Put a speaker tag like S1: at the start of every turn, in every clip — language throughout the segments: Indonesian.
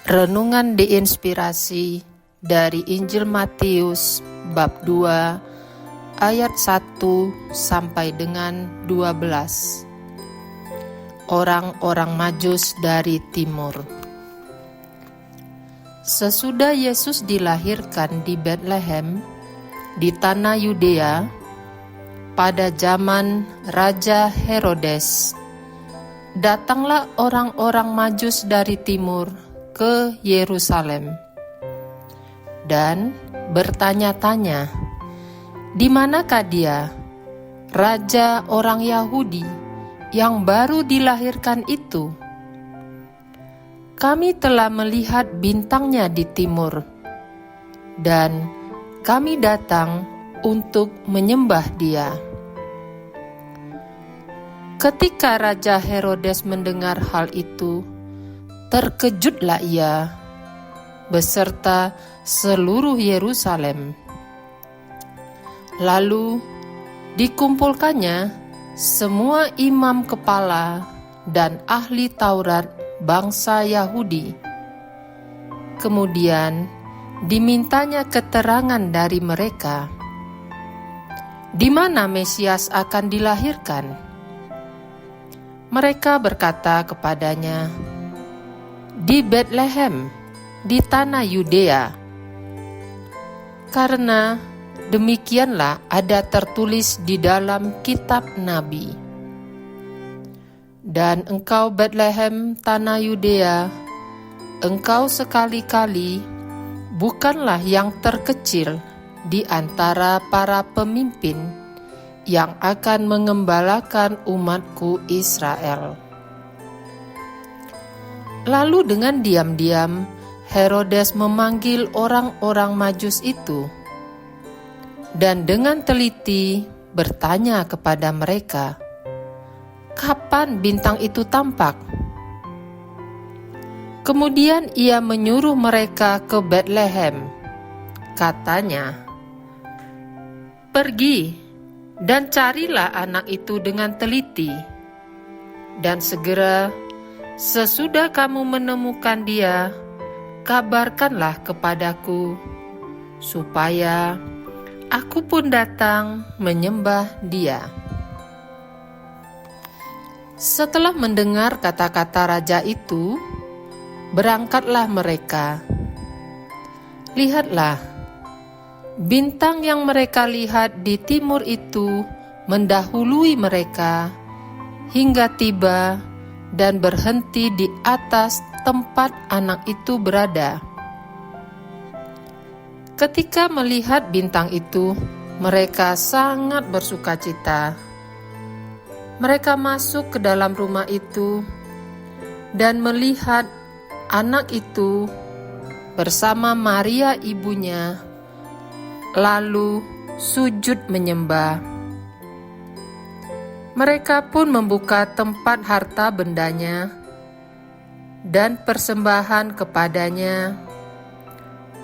S1: Renungan diinspirasi dari Injil Matius bab 2 ayat 1 sampai dengan 12. Orang-orang Majus dari Timur. Sesudah Yesus dilahirkan di Betlehem di tanah Yudea pada zaman Raja Herodes, datanglah orang-orang Majus dari timur ke Yerusalem dan bertanya-tanya, "Di manakah dia, raja orang Yahudi yang baru dilahirkan itu? Kami telah melihat bintangnya di timur, dan kami datang untuk menyembah dia." Ketika Raja Herodes mendengar hal itu, terkejutlah ia beserta seluruh Yerusalem. Lalu dikumpulkannya semua imam kepala dan ahli Taurat bangsa Yahudi. Kemudian dimintanya keterangan dari mereka, di mana Mesias akan dilahirkan. Mereka berkata kepadanya, "Di Betlehem, di tanah Yudea. Karena demikianlah ada tertulis di dalam kitab Nabi. Dan engkau Betlehem, tanah Yudea, engkau sekali-kali bukanlah yang terkecil di antara para pemimpin yang akan mengembalakan umatku Israel." Lalu dengan diam-diam Herodes memanggil orang-orang Majus itu dan dengan teliti bertanya kepada mereka, "Kapan bintang itu tampak?" Kemudian ia menyuruh mereka ke Betlehem. Katanya, "Pergi dan carilah anak itu dengan teliti, dan segera sesudah kamu menemukan dia, kabarkanlah kepadaku, supaya aku pun datang menyembah dia." Setelah mendengar kata-kata raja itu, berangkatlah mereka. Lihatlah, bintang yang mereka lihat di timur itu mendahului mereka hingga tiba dan berhenti di atas tempat anak itu berada. Ketika melihat bintang itu, mereka sangat bersukacita. Mereka masuk ke dalam rumah itu dan melihat anak itu bersama Maria ibunya, lalu sujud menyembah. Mereka pun membuka tempat harta bendanya dan persembahan kepadanya,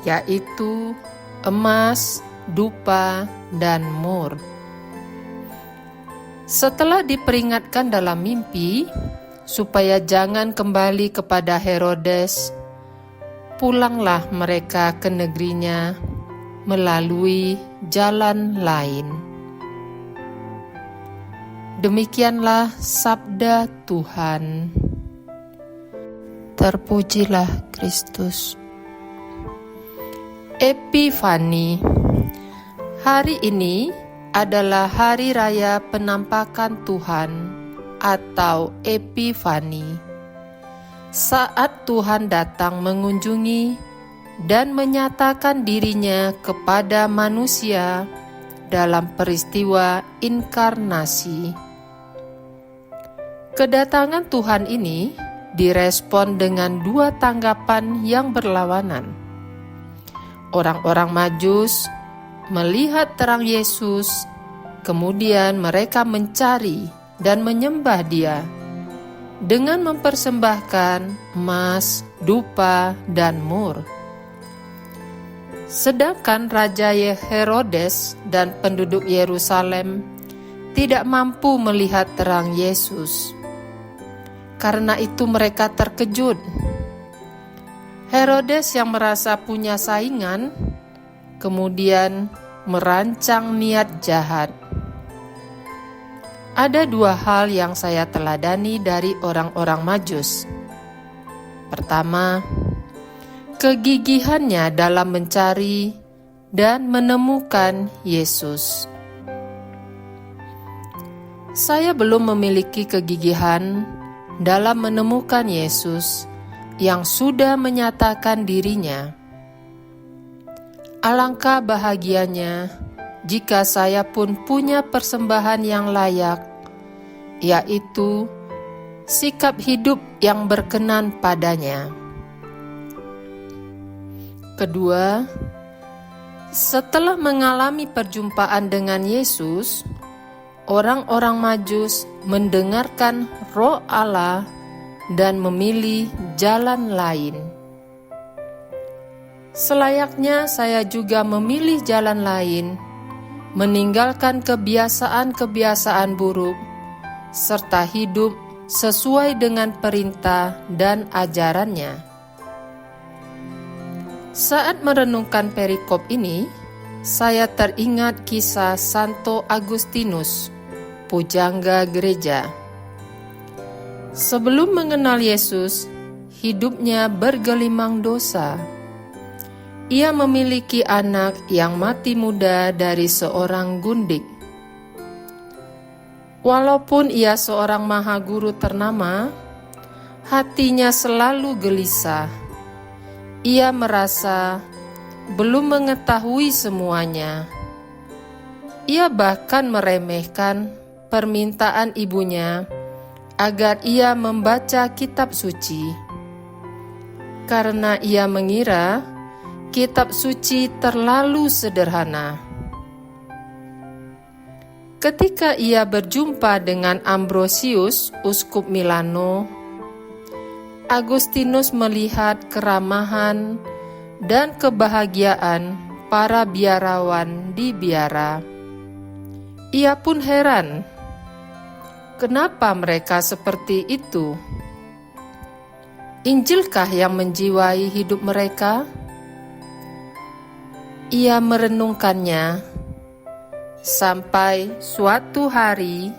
S1: yaitu emas, dupa, dan mur. Setelah diperingatkan dalam mimpi supaya jangan kembali kepada Herodes, pulanglah mereka ke negerinya melalui jalan lain. Demikianlah sabda Tuhan. Terpujilah Kristus. Epifani. Hari ini adalah hari raya penampakan Tuhan atau Epifani. Saat Tuhan datang mengunjungi dan menyatakan dirinya kepada manusia dalam peristiwa inkarnasi. Kedatangan Tuhan ini direspon dengan dua tanggapan yang berlawanan. Orang-orang Majus melihat terang Yesus, kemudian mereka mencari dan menyembah Dia dengan mempersembahkan emas, dupa, dan mur. Sedangkan Raja Herodes dan penduduk Yerusalem tidak mampu melihat terang Yesus. Karena itu mereka terkejut. Herodes yang merasa punya saingan, kemudian merancang niat jahat. Ada dua hal yang saya teladani dari orang-orang Majus. Pertama, kegigihannya dalam mencari dan menemukan Yesus. Saya belum memiliki kegigihan dalam menemukan Yesus yang sudah menyatakan dirinya. Alangkah bahagianya jika saya pun punya persembahan yang layak, yaitu sikap hidup yang berkenan padanya. Kedua, setelah mengalami perjumpaan dengan Yesus, orang-orang Majus mendengarkan Roh Allah dan memilih jalan lain. Selayaknya saya juga memilih jalan lain, meninggalkan kebiasaan-kebiasaan buruk, serta hidup sesuai dengan perintah dan ajarannya. Saat merenungkan perikop ini, saya teringat kisah Santo Agustinus, pujangga gereja. Sebelum mengenal Yesus, hidupnya bergelimang dosa. Ia memiliki anak yang mati muda dari seorang gundik. Walaupun ia seorang maha guru ternama, hatinya selalu gelisah. Ia merasa belum mengetahui semuanya. Ia bahkan meremehkan permintaan ibunya agar ia membaca kitab suci, karena ia mengira kitab suci terlalu sederhana. Ketika ia berjumpa dengan Ambrosius, uskup Milano, Agustinus melihat keramahan dan kebahagiaan para biarawan di biara. Ia pun heran, kenapa mereka seperti itu? Injilkah yang menjiwai hidup mereka? Ia merenungkannya, sampai suatu hari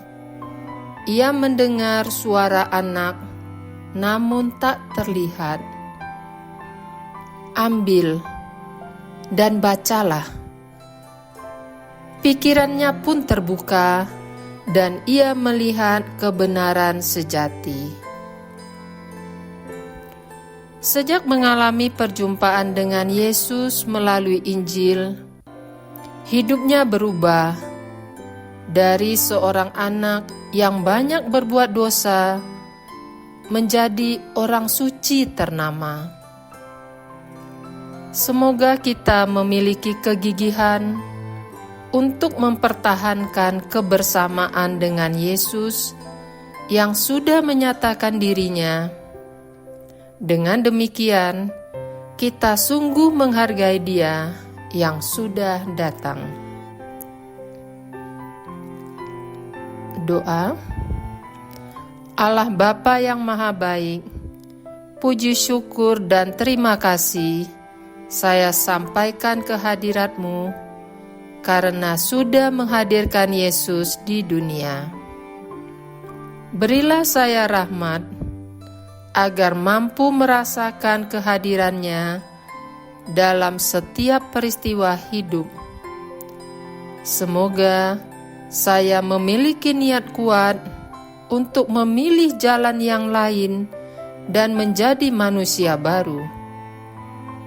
S1: ia mendengar suara anak, namun tak terlihat. Ambil dan bacalah. Pikirannya pun terbuka, dan ia melihat kebenaran sejati. Sejak mengalami perjumpaan dengan Yesus melalui Injil, hidupnya berubah dari seorang anak yang banyak berbuat dosa menjadi orang suci ternama. Semoga kita memiliki kegigihan untuk mempertahankan kebersamaan dengan Yesus yang sudah menyatakan dirinya. Dengan demikian, kita sungguh menghargai Dia yang sudah datang. Doa. Allah Bapa yang Maha Baik, puji syukur dan terima kasih saya sampaikan ke hadirat-Mu karena sudah menghadirkan Yesus di dunia. Berilah saya rahmat agar mampu merasakan kehadirannya dalam setiap peristiwa hidup. Semoga saya memiliki niat kuat untuk memilih jalan yang lain dan menjadi manusia baru.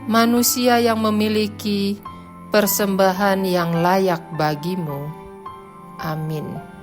S1: Manusia yang memiliki persembahan yang layak bagimu. Amin.